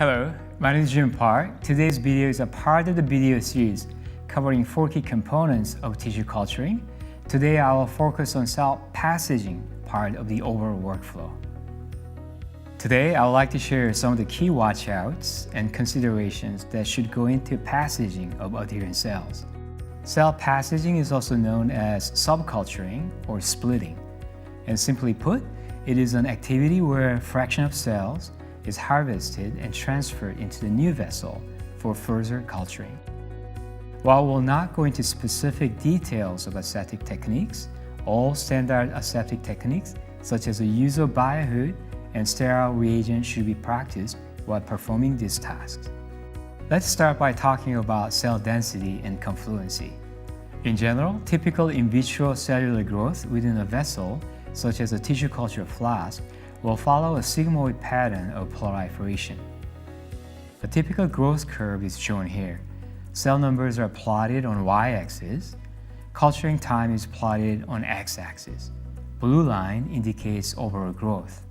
Hello, my name is Jim Park. Today's video is a part of the video series covering 4 key components of tissue culturing. Today I will focus on cell passaging part of the overall workflow. Today I would like to share some of the key watchouts and considerations that should go into passaging of adherent cells. Cell passaging is also known as subculturing or splitting. And simply put, it is an activity where a fraction of cells is harvested and transferred into the new vessel for further culturing. While we'll not go into specific details of aseptic techniques, all standard aseptic techniques, such as the use of biohood and sterile reagents, should be practiced while performing these tasks. Let's start by talking about cell density and confluency. In general, typical in vitro cellular growth within a vessel, such as a tissue culture flask, will follow a sigmoid pattern of proliferation. A typical growth curve is shown here. Cell numbers are plotted on y-axis. Culturing time is plotted on x-axis. Blue line indicates overall growth.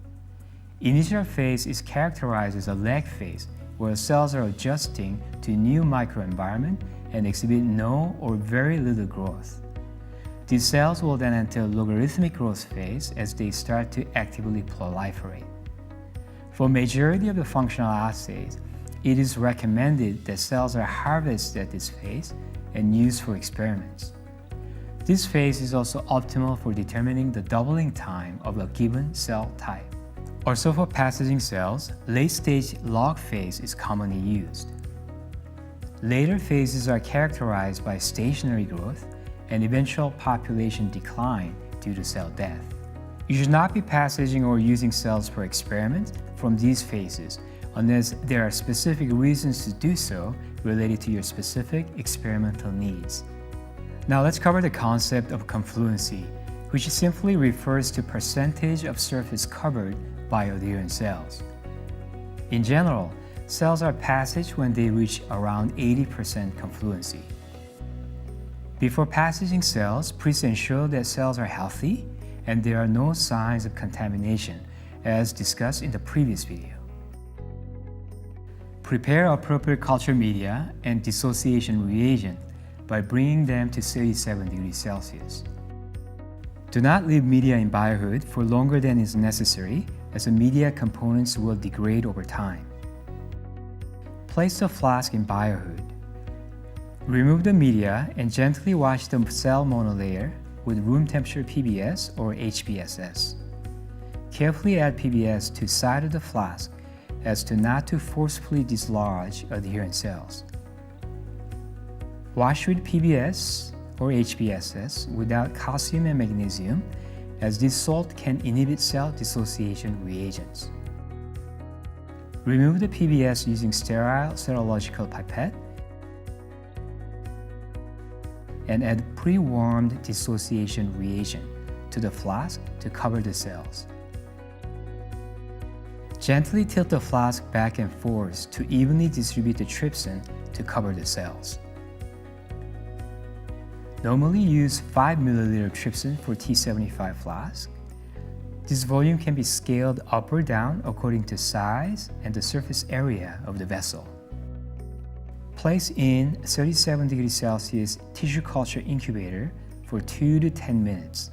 Initial phase is characterized as a lag phase, where cells are adjusting to new microenvironment and exhibit no or very little growth. These cells will then enter logarithmic growth phase as they start to actively proliferate. For majority of the functional assays, it is recommended that cells are harvested at this phase and used for experiments. This phase is also optimal for determining the doubling time of a given cell type. Also for passaging cells, late-stage log phase is commonly used. Later phases are characterized by stationary growth and eventual population decline due to cell death. You should not be passaging or using cells for experiments from these phases unless there are specific reasons to do so related to your specific experimental needs. Now let's cover the concept of confluency, which simply refers to percentage of surface covered by adherent cells. In general, cells are passaged when they reach around 80% confluency. Before passaging cells, please ensure that cells are healthy and there are no signs of contamination, as discussed in the previous video. Prepare appropriate culture media and dissociation reagent by bringing them to 37 degrees Celsius. Do not leave media in biohood for longer than is necessary, as the media components will degrade over time. Place the flask in biohood. Remove the media and gently wash the cell monolayer with room temperature PBS or HBSS. Carefully add PBS to side of the flask as to not to forcefully dislodge adherent cells. Wash with PBS or HBSS without calcium and magnesium, as this salt can inhibit cell dissociation reagents. Remove the PBS using sterile serological pipette and add pre-warmed dissociation reagent to the flask to cover the cells. Gently tilt the flask back and forth to evenly distribute the trypsin to cover the cells. Normally use 5 ml trypsin for T75 flask. This volume can be scaled up or down according to size and the surface area of the vessel. Place in 37 degrees Celsius tissue culture incubator for 2 to 10 minutes.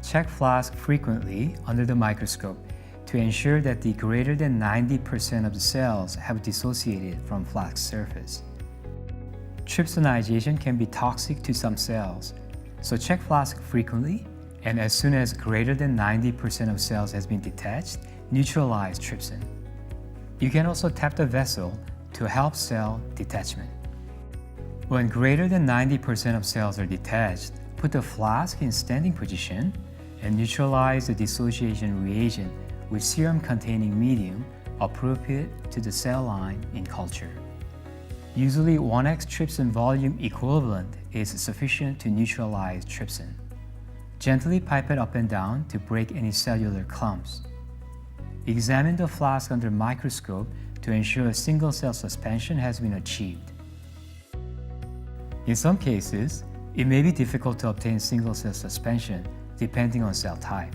Check flask frequently under the microscope to ensure that the greater than 90% of the cells have dissociated from flask surface. Trypsinization can be toxic to some cells, so check flask frequently, and as soon as greater than 90% of cells has been detached, neutralize trypsin. You can also tap the vessel to help cell detachment. When greater than 90% of cells are detached, put the flask in standing position and neutralize the dissociation reagent with serum-containing medium appropriate to the cell line in culture. Usually 1x trypsin volume equivalent is sufficient to neutralize trypsin. Gently pipe it up and down to break any cellular clumps. Examine the flask under microscope to ensure a single-cell suspension has been achieved. In some cases, it may be difficult to obtain single-cell suspension depending on cell type.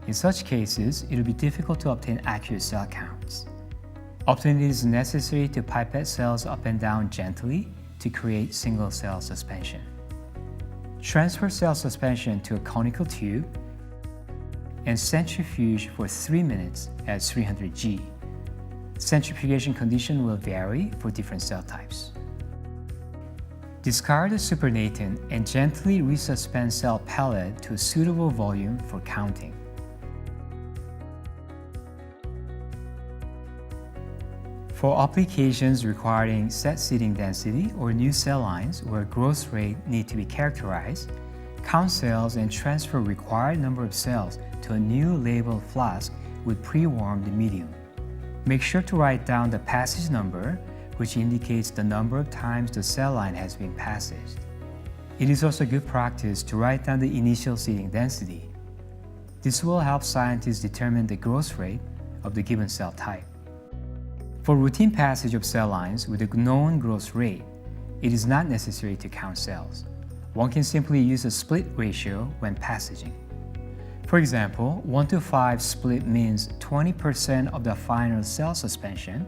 In such cases, it will be difficult to obtain accurate cell counts. Often it is necessary to pipette cells up and down gently to create single-cell suspension. Transfer cell suspension to a conical tube and centrifuge for 3 minutes at 300 G. Centrifugation condition will vary for different cell types. Discard the supernatant and gently resuspend cell pellet to a suitable volume for counting. For applications requiring set seeding density or new cell lines where growth rate need to be characterized, count cells and transfer required number of cells to a new labeled flask with pre-warmed medium. Make sure to write down the passage number, which indicates the number of times the cell line has been passaged. It is also good practice to write down the initial seeding density. This will help scientists determine the growth rate of the given cell type. For routine passage of cell lines with a known growth rate, it is not necessary to count cells. One can simply use a split ratio when passaging. For example, 1:5 split means 20% of the final cell suspension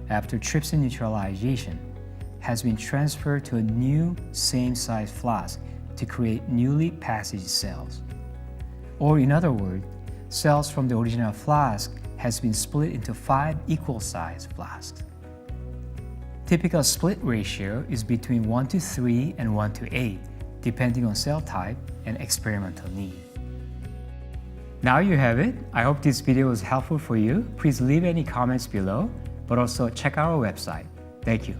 after trypsin neutralization has been transferred to a new same-size flask to create newly passaged cells. Or in other words, cells from the original flask has been split into 5 equal-sized flasks. Typical split ratio is between 1:3 and 1:8, depending on cell type and experimental need. Now you have it. I hope this video was helpful for you. Please leave any comments below, but also check out our website. Thank you.